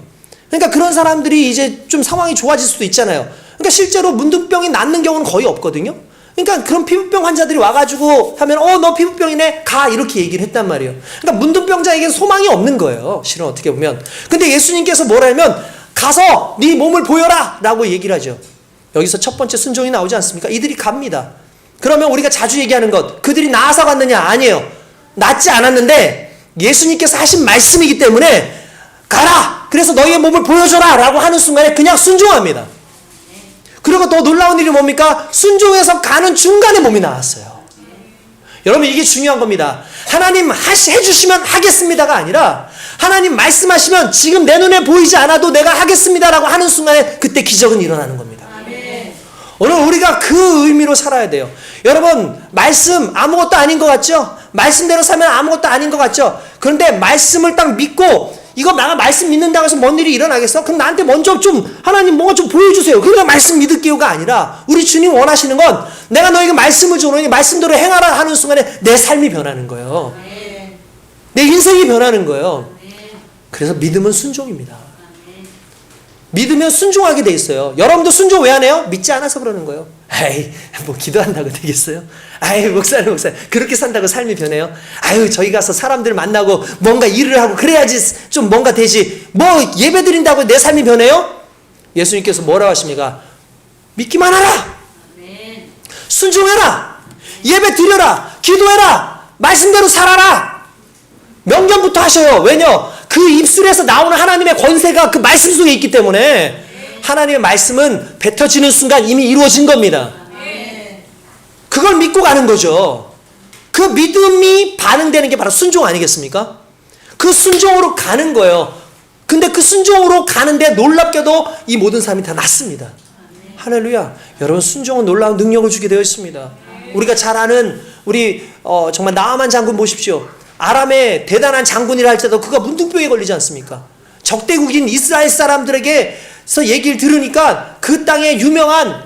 A: 그러니까 그런 사람들이 이제 좀 상황이 좋아질 수도 있잖아요. 그러니까 실제로 문둥병이 낫는 경우는 거의 없거든요. 그러니까 그런 피부병 환자들이 와가지고 하면 너 피부병이네 가 이렇게 얘기를 했단 말이에요. 그러니까 문둥병자에게는 소망이 없는 거예요. 실은 어떻게 보면. 근데 예수님께서 뭐라 하면 가서 네 몸을 보여라 라고 얘기를 하죠. 여기서 첫 번째 순종이 나오지 않습니까? 이들이 갑니다. 그러면 우리가 자주 얘기하는 것, 그들이 나아서 갔느냐? 아니에요. 낫지 않았는데 예수님께서 하신 말씀이기 때문에 가라! 그래서 너희의 몸을 보여줘라! 라고 하는 순간에 그냥 순종합니다. 그리고 더 놀라운 일이 뭡니까? 순종해서 가는 중간에 몸이 나왔어요. 여러분, 이게 중요한 겁니다. 하나님 해주시면 하겠습니다가 아니라 하나님 말씀하시면 지금 내 눈에 보이지 않아도 내가 하겠습니다라고 하는 순간에 그때 기적은 일어나는 겁니다. 오늘 우리가 그 의미로 살아야 돼요. 여러분, 말씀 아무것도 아닌 것 같죠? 말씀대로 살면 아무것도 아닌 것 같죠? 그런데 말씀을 딱 믿고 이거 내가 말씀 믿는다고 해서 뭔 일이 일어나겠어? 그럼 나한테 먼저 좀 하나님 뭔가 좀 보여주세요. 그러니까 말씀 믿을게요가 아니라 우리 주님 원하시는 건 내가 너에게 말씀을 줘. 너에게 말씀대로 행하라 하는 순간에 내 삶이 변하는 거예요. 내 인생이 변하는 거예요. 그래서 믿음은 순종입니다. 믿으면 순종하게 돼 있어요. 여러분도 순종 왜 안 해요? 믿지 않아서 그러는 거예요. 아이, 뭐 기도한다고 되겠어요? 아이, 목사님 그렇게 산다고 삶이 변해요? 아유, 저희 가서 사람들 만나고 뭔가 일을 하고 그래야지 좀 뭔가 되지. 뭐 예배 드린다고 내 삶이 변해요? 예수님께서 뭐라고 하십니까? 믿기만 하라. 순종해라. 예배 드려라. 기도해라. 말씀대로 살아라. 명령부터 하셔요. 왜냐? 그 입술에서 나오는 하나님의 권세가 그 말씀 속에 있기 때문에 하나님의 말씀은 뱉어지는 순간 이미 이루어진 겁니다. 그걸 믿고 가는 거죠. 그 믿음이 반응되는 게 바로 순종 아니겠습니까? 그 순종으로 가는 거예요. 근데 그 순종으로 가는데 놀랍게도 이 모든 사람이 다 낫습니다. 할렐루야. 여러분, 순종은 놀라운 능력을 주게 되어 있습니다. 우리가 잘 아는 우리 정말 나아만 장군 보십시오. 아람의 대단한 장군이라 할지라도 그가 문둥병에 걸리지 않습니까? 적대국인 이스라엘 사람들에게서 얘기를 들으니까 그 땅에 유명한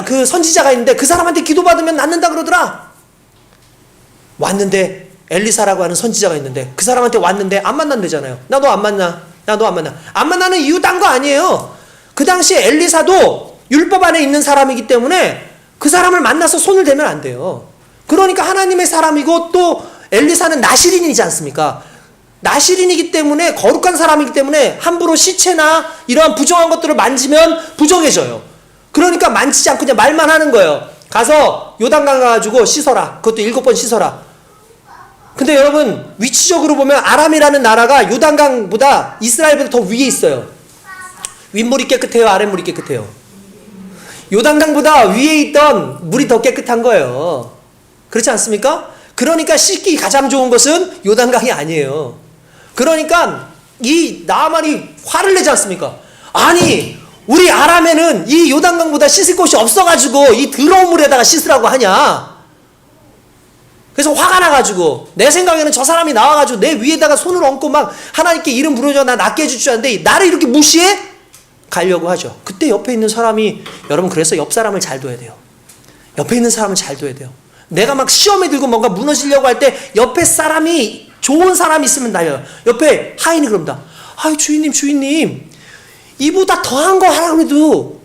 A: 그 선지자가 있는데 그 사람한테 기도받으면 낫는다 그러더라. 왔는데 엘리사라고 하는 선지자가 있는데 그 사람한테 왔는데 안 만난대잖아요. 나 너 안 만나. 나 너 안 만나. 안 만나는 이유 딴 거 아니에요. 그 당시에 엘리사도 율법 안에 있는 사람이기 때문에 그 사람을 만나서 손을 대면 안 돼요. 그러니까 하나님의 사람이고 또 엘리사는 나시린이지 않습니까? 나시린이기 때문에 거룩한 사람이기 때문에 함부로 시체나 이러한 부정한 것들을 만지면 부정해져요. 그러니까 만지지 않고 그냥 말만 하는 거예요. 가서 요단강 가가지고 씻어라. 그것도 7번 씻어라. 근데 여러분, 위치적으로 보면 아람이라는 나라가 요단강보다 이스라엘보다 더 위에 있어요. 윗물이 깨끗해요? 아랫물이 깨끗해요? 요단강보다 위에 있던 물이 더 깨끗한 거예요. 그렇지 않습니까? 그러니까 씻기 가장 좋은 것은 요단강이 아니에요. 그러니까 이 나아만이 화를 내지 않습니까? 아니, 우리 아람에는 이 요단강보다 씻을 곳이 없어가지고 이 더러운 물에다가 씻으라고 하냐? 그래서 화가 나가지고 내 생각에는 저 사람이 나와가지고 내 위에다가 손을 얹고 막 하나님께 이름 부르죠. 나 낫게 해줄 줄 아는데 나를 이렇게 무시해? 가려고 하죠. 그때 옆에 있는 사람이, 여러분 그래서 옆 사람을 잘 둬야 돼요. 옆에 있는 사람을 잘 둬야 돼요. 내가 막 시험에 들고 뭔가 무너지려고 할 때 옆에 사람이, 좋은 사람이 있으면 날려요. 옆에 하인이 그럽니다. 아유 주인님 이보다 더한 거 하라고 해도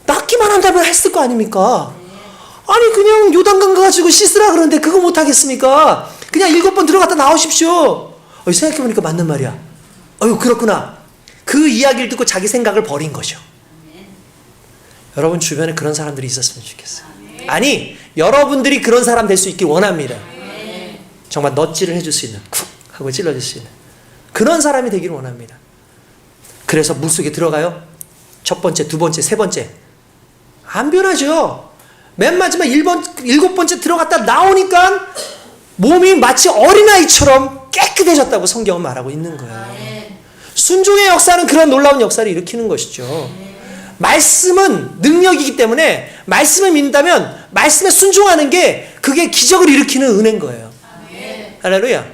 A: 낫기만 한다면 했을 거 아닙니까? 아니 그냥 요단강 가지고 씻으라 그러는데 그거 못하겠습니까? 그냥 7번 들어갔다 나오십시오. 생각해보니까 맞는 말이야. 그렇구나. 그 이야기를 듣고 자기 생각을 버린 거죠. 여러분 주변에 그런 사람들이 있었으면 좋겠어요. 아니 여러분들이 그런 사람 될 수 있길 원합니다. 정말 넛질을 해줄 수 있는, 쿡 하고 찔러줄 수 있는 그런 사람이 되기를 원합니다. 그래서 물속에 들어가요. 첫 번째, 두 번째, 세 번째 안 변하죠. 맨 마지막 7번째 들어갔다 나오니까 몸이 마치 어린아이처럼 깨끗해졌다고 성경은 말하고 있는 거예요. 순종의 역사는 그런 놀라운 역사를 일으키는 것이죠. 말씀은 능력이기 때문에 말씀을 믿는다면 말씀에 순종하는 게 그게 기적을 일으키는 은혜인 거예요. 할렐루야.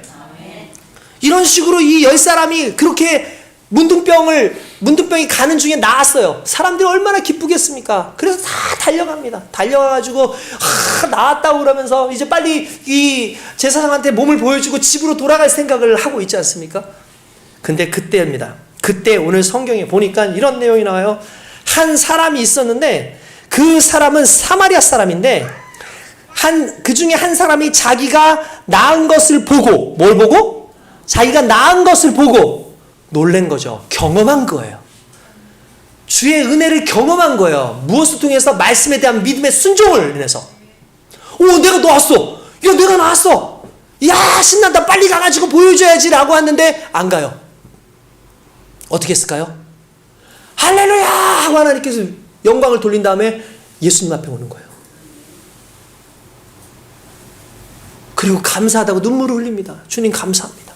A: 이런 식으로 이 10사람이 그렇게 문둥병이 가는 중에 나았어요. 사람들이 얼마나 기쁘겠습니까? 그래서 다 달려갑니다. 달려가가지고 나왔다고 그러면서 이제 빨리 이 제사장한테 몸을 보여주고 집으로 돌아갈 생각을 하고 있지 않습니까? 근데 그때입니다. 그때 오늘 성경에 보니까 이런 내용이 나와요. 한 사람이 있었는데 그 사람은 사마리아 사람인데 그 중에 한 사람이 자기가 낳은 것을 보고, 뭘 보고? 자기가 낳은 것을 보고 놀란 거죠. 경험한 거예요. 주의 은혜를 경험한 거예요. 무엇을 통해서? 말씀에 대한 믿음의 순종을 인해서. 내가 나왔어. 야, 내가 나왔어. 야, 신난다. 빨리 가가지고 보여줘야지 라고 하는데 안 가요. 어떻게 했을까요? 할렐루야 하고 하나님께서 영광을 돌린 다음에 예수님 앞에 오는 거예요. 그리고 감사하다고 눈물을 흘립니다. 주님 감사합니다.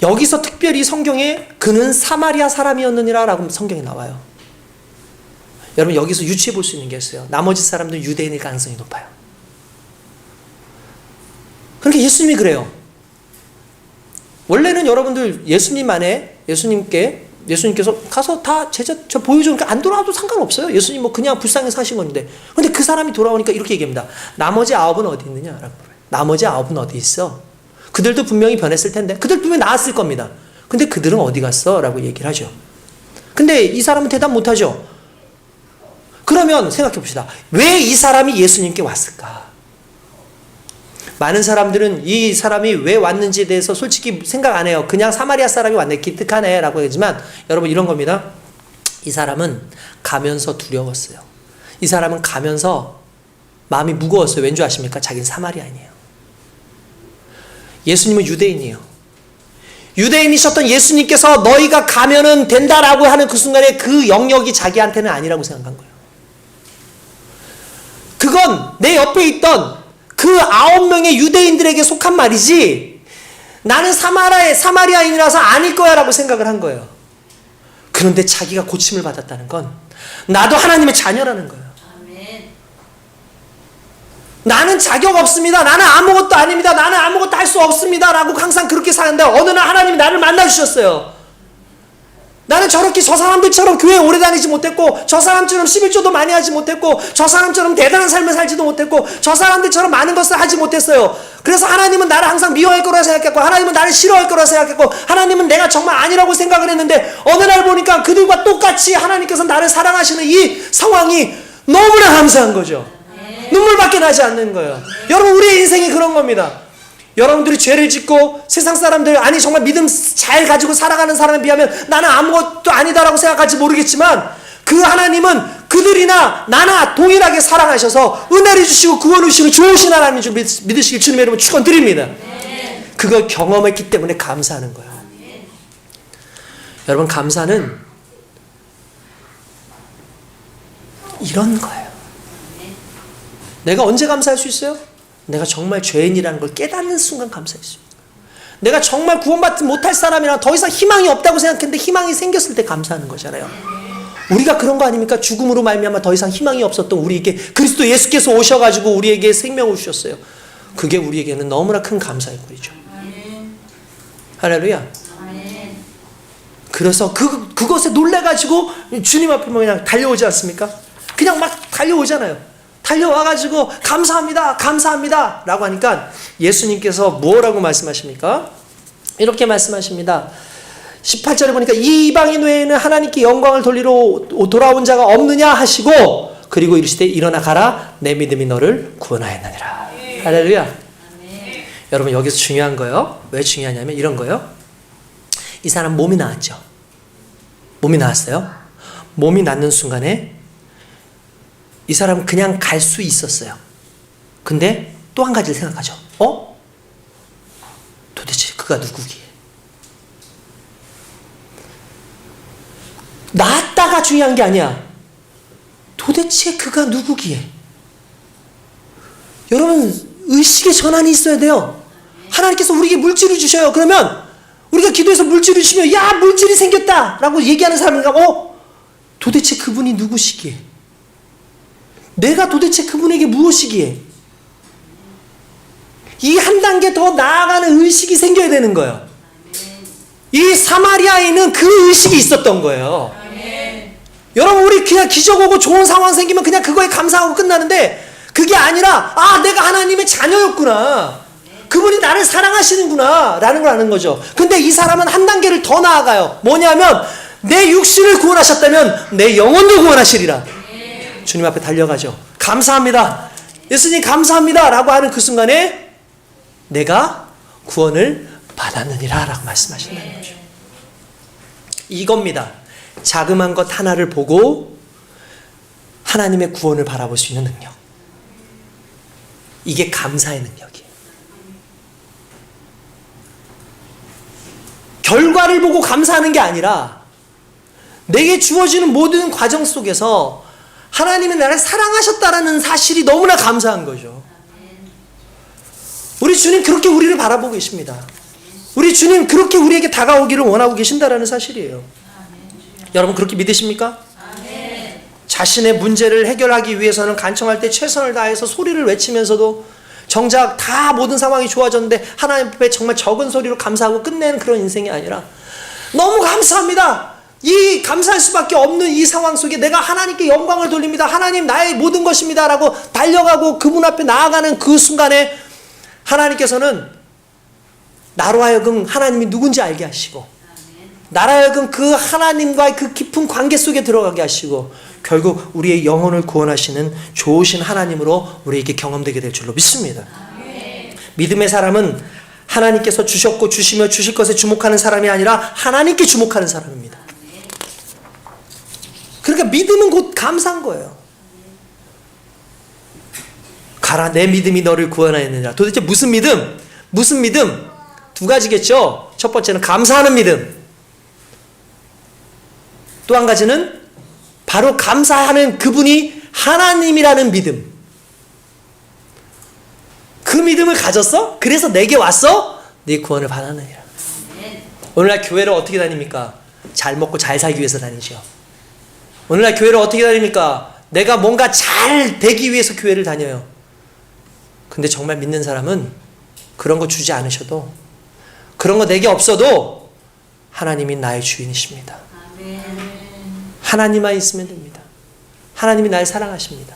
A: 여기서 특별히 성경에 그는 사마리아 사람이었느니라 라고 성경에 나와요. 여러분 여기서 유추해 볼 수 있는 게 있어요. 나머지 사람들은 유대인일 가능성이 높아요. 그러니까 예수님이 그래요. 원래는 여러분들 예수님께서 가서 다 저 보여주니까 안 돌아와도 상관없어요. 예수님 뭐 그냥 불쌍히 사신 건데. 근데 그 사람이 돌아오니까 이렇게 얘기합니다. 나머지 9은 어디 있느냐? 라고 물어요. 나머지 9은 어디 있어? 그들도 분명히 변했을 텐데. 그들 분명히 나았을 겁니다. 근데 그들은 어디 갔어? 라고 얘기를 하죠. 근데 이 사람은 대답 못하죠. 그러면 생각해 봅시다. 왜 이 사람이 예수님께 왔을까? 많은 사람들은 이 사람이 왜 왔는지에 대해서 솔직히 생각 안 해요. 그냥 사마리아 사람이 왔네. 기특하네. 라고 하지만 여러분 이런 겁니다. 이 사람은 가면서 두려웠어요. 이 사람은 가면서 마음이 무거웠어요. 왠 줄 아십니까? 자기는 사마리아인이에요. 예수님은 유대인이에요. 유대인이셨던 예수님께서 너희가 가면은 된다라고 하는 그 순간에 그 영역이 자기한테는 아니라고 생각한 거예요. 그건 내 옆에 있던 그 9명의 유대인들에게 속한 말이지 나는 사마리아인이라서 아닐 거야 라고 생각을 한 거예요. 그런데 자기가 고침을 받았다는 건 나도 하나님의 자녀라는 거예요. 나는 자격 없습니다. 나는 아무것도 아닙니다. 나는 아무것도 할 수 없습니다. 라고 항상 그렇게 사는데 어느 날 하나님이 나를 만나주셨어요. 나는 저렇게 저 사람들처럼 교회에 오래 다니지 못했고 저 사람처럼 11조도 많이 하지 못했고 저 사람처럼 대단한 삶을 살지도 못했고 저 사람들처럼 많은 것을 하지 못했어요. 그래서 하나님은 나를 항상 미워할 거라 생각했고 하나님은 나를 싫어할 거라 생각했고 하나님은 내가 정말 아니라고 생각을 했는데 어느 날 보니까 그들과 똑같이 하나님께서 나를 사랑하시는 이 상황이 너무나 감사한 거죠. 눈물밖에 나지 않는 거예요. 여러분 우리의 인생이 그런 겁니다. 여러분들이 죄를 짓고 세상 사람들 아니 정말 믿음 잘 가지고 살아가는 사람에 비하면 나는 아무것도 아니다라고 생각할지 모르겠지만 그 하나님은 그들이나 나나 동일하게 사랑하셔서 은혜를 주시고 구원을 주시고 좋으신 하나님인 줄 믿으시길 주님의 이름으로 축원드립니다. 그걸 경험했기 때문에 감사하는 거예요. 여러분 감사는 이런 거예요. 내가 언제 감사할 수 있어요? 내가 정말 죄인이라는 걸 깨닫는 순간 감사할 수 있어요. 내가 정말 구원받지 못할 사람이랑 더 이상 희망이 없다고 생각했는데 희망이 생겼을 때 감사하는 거잖아요. 우리가 그런 거 아닙니까? 죽음으로 말미암아 더 이상 희망이 없었던 우리에게 그리스도 예수께서 오셔가지고 우리에게 생명을 주셨어요. 그게 우리에게는 너무나 큰 감사의 일이죠. 할렐루야. 그래서 그것에 놀래가지고 주님 앞에 그냥 달려오지 않습니까? 그냥 막 달려오잖아요. 달려와가지고 감사합니다, 감사합니다 라고 하니까 예수님께서 뭐라고 말씀하십니까? 이렇게 말씀하십니다. 18절에 보니까 이 이방인 외에는 하나님께 영광을 돌리러 돌아온 자가 없느냐 하시고 그리고 이르시되 일어나 가라 내 믿음이 너를 구원하였느니라. 할렐루야. 여러분 여기서 중요한 거요. 왜 중요하냐면 이런 거요. 이 사람 몸이 나았죠. 몸이 나았어요. 몸이 낫는 순간에 이 사람은 그냥 갈 수 있었어요. 근데 또 한 가지를 생각하죠. 도대체 그가 누구기에? 나았다가 중요한 게 아니야. 도대체 그가 누구기에? 여러분 의식의 전환이 있어야 돼요. 하나님께서 우리에게 물질을 주셔요. 그러면 우리가 기도해서 물질을 주시면 야 물질이 생겼다 라고 얘기하는 사람인가? 도대체 그분이 누구시기에? 내가 도대체 그분에게 무엇이기에? 이 한 단계 더 나아가는 의식이 생겨야 되는 거예요. 이 사마리아인은 그 의식이 있었던 거예요. 여러분 우리 그냥 기적 오고 좋은 상황 생기면 그냥 그거에 감사하고 끝나는데 그게 아니라 내가 하나님의 자녀였구나. 그분이 나를 사랑하시는구나 라는 걸 아는 거죠. 근데 이 사람은 한 단계를 더 나아가요. 뭐냐면 내 육신을 구원하셨다면 내 영혼도 구원하시리라. 주님 앞에 달려가죠. 감사합니다. 예수님 감사합니다 라고 하는 그 순간에 내가 구원을 받았느니라 라고 말씀하신다는 거죠. 이겁니다. 자그마한 것 하나를 보고 하나님의 구원을 바라볼 수 있는 능력. 이게 감사의 능력이에요. 결과를 보고 감사하는 게 아니라 내게 주어지는 모든 과정 속에서 하나님이 나를 사랑하셨다라는 사실이 너무나 감사한 거죠. 우리 주님 그렇게 우리를 바라보고 계십니다. 우리 주님 그렇게 우리에게 다가오기를 원하고 계신다라는 사실이에요. 여러분 그렇게 믿으십니까? 자신의 문제를 해결하기 위해서는 간청할 때 최선을 다해서 소리를 외치면서도 정작 다 모든 상황이 좋아졌는데 하나님 앞에 정말 적은 소리로 감사하고 끝내는 그런 인생이 아니라 너무 감사합니다. 이 감사할 수밖에 없는 이 상황 속에 내가 하나님께 영광을 돌립니다. 하나님 나의 모든 것입니다 라고 달려가고 그분 앞에 나아가는 그 순간에 하나님께서는 나로 하여금 하나님이 누군지 알게 하시고 나로 하여금 그 하나님과의 그 깊은 관계 속에 들어가게 하시고 결국 우리의 영혼을 구원하시는 좋으신 하나님으로 우리에게 경험되게 될 줄로 믿습니다. 믿음의 사람은 하나님께서 주셨고 주시며 주실 것에 주목하는 사람이 아니라 하나님께 주목하는 사람입니다. 그러니까 믿음은 곧 감사한 거예요. 가라 내 믿음이 너를 구원하였느니라. 도대체 무슨 믿음? 무슨 믿음? 두 가지겠죠. 첫 번째는 감사하는 믿음. 또 한 가지는 바로 감사하는 그분이 하나님이라는 믿음. 그 믿음을 가졌어? 그래서 내게 왔어? 네 구원을 받았느니라. 오늘날 교회를 어떻게 다닙니까? 잘 먹고 잘 살기 위해서 다니죠. 오늘날 교회를 어떻게 다닙니까? 내가 뭔가 잘 되기 위해서 교회를 다녀요. 근데 정말 믿는 사람은 그런 거 주지 않으셔도 그런 거 내게 없어도 하나님이 나의 주인이십니다. 하나님만 있으면 됩니다. 하나님이 날 사랑하십니다.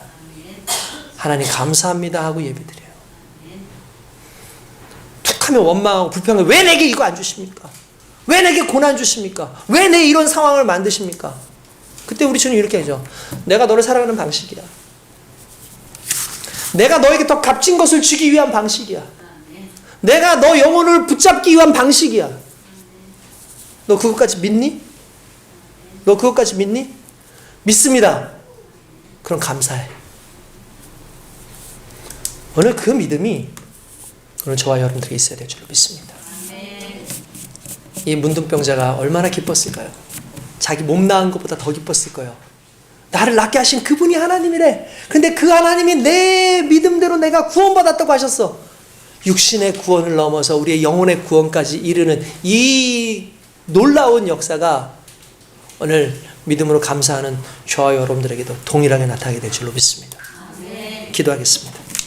A: 하나님 감사합니다 하고 예배드려요. 툭하면 원망하고 불평하고 왜 내게 이거 안 주십니까? 왜 내게 고난 주십니까? 왜 내 이런 상황을 만드십니까? 그때 우리 주님 이렇게 하죠. 내가 너를 사랑하는 방식이야. 내가 너에게 더 값진 것을 주기 위한 방식이야. 내가 너 영혼을 붙잡기 위한 방식이야. 너 그것까지 믿니? 너 그것까지 믿니? 믿습니다. 그럼 감사해. 오늘 그 믿음이 오늘 저와 여러분들에게 있어야 될 줄로 믿습니다. 이 문둥병자가 얼마나 기뻤을까요? 자기 몸 나은 것보다 더 기뻤을 거예요. 나를 낫게 하신 그분이 하나님이래. 근데 그 하나님이 내 믿음대로 내가 구원받았다고 하셨어. 육신의 구원을 넘어서 우리의 영혼의 구원까지 이르는 이 놀라운 역사가 오늘 믿음으로 감사하는 저와 여러분들에게도 동일하게 나타나게 될 줄로 믿습니다. 기도하겠습니다.